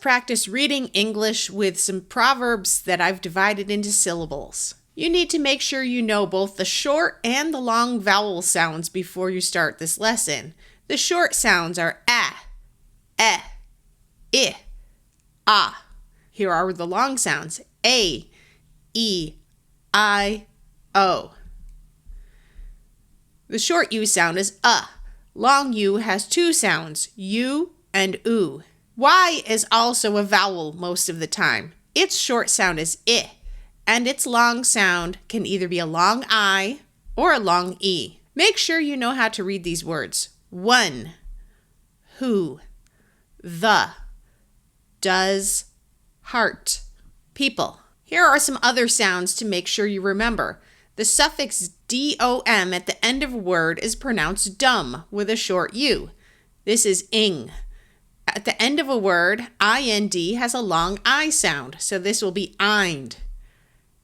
practice reading English with some proverbs that I've divided into syllables. You need to make sure you know both the short and the long vowel sounds before you start this lesson. The short sounds are ah, eh, I, ah. Here are the long sounds: a, e, I, o. The short U sound is Long U has two sounds, U and U. Y is also a vowel most of the time. Its short sound is I, and its long sound can either be a long I or a long E. Make sure you know how to read these words. One, who, the, does, heart, people. Here are some other sounds to make sure you remember. The suffix dom at the end of a word is pronounced dumb with a short U. This is ing. At the end of a word, ind has a long I sound, so this will be eind.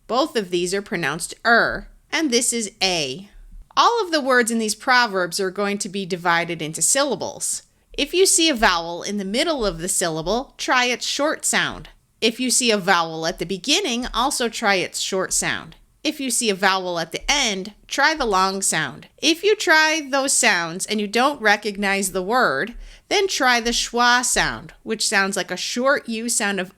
Both of these are pronounced and this is a. All of the words in these proverbs are going to be divided into syllables. If you see a vowel in the middle of the syllable, try its short sound. If you see a vowel at the beginning, also try its short sound. If you see a vowel at the end, try the long sound. If you try those sounds and you don't recognize the word, then try the schwa sound, which sounds like a short U sound of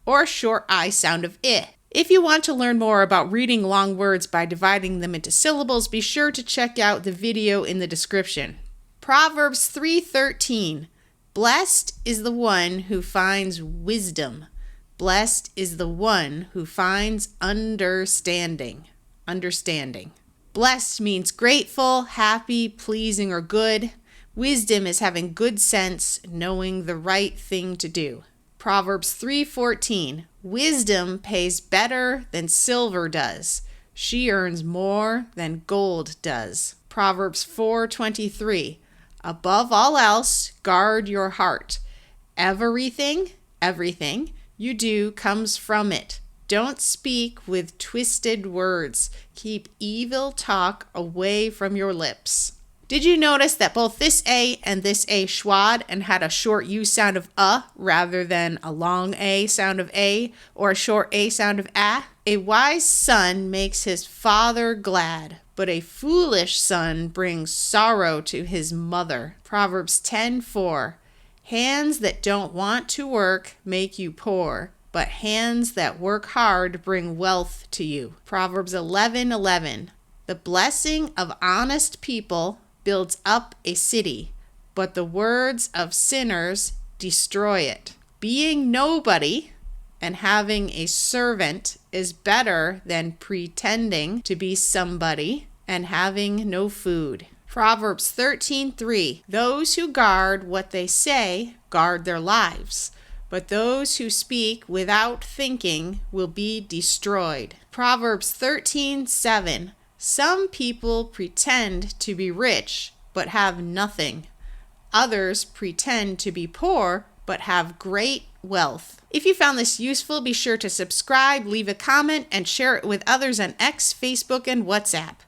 or a short I sound of I. If you want to learn more about reading long words by dividing them into syllables, be sure to check out the video in the description. Proverbs 3:13. Blessed is the one who finds wisdom. Blessed is the one who finds understanding. Blessed means grateful, happy, pleasing, or good. Wisdom is having good sense, knowing the right thing to do. Proverbs 3:14. Wisdom pays better than silver does. She earns more than gold does. Proverbs 4:23. Above all else, guard your heart. Everything you do comes from it. Don't speak with twisted words. Keep evil talk away from your lips. Did you notice that both this A and this A schwad and had a short U sound of rather than a long A sound of A or a short A sound of a? A wise son makes his father glad, but a foolish son brings sorrow to his mother. Proverbs 10:4. Hands that don't want to work make you poor, but hands that work hard bring wealth to you. Proverbs 11:11. The blessing of honest people builds up a city, but the words of sinners destroy it. Being nobody and having a servant is better than pretending to be somebody and having no food. Proverbs 13:3. Those who guard what they say guard their lives, but those who speak without thinking will be destroyed. Proverbs 13:7. Some people pretend to be rich but have nothing. Others pretend to be poor but have great wealth. If you found this useful, be sure to subscribe, leave a comment, and share it with others on X, Facebook, and WhatsApp.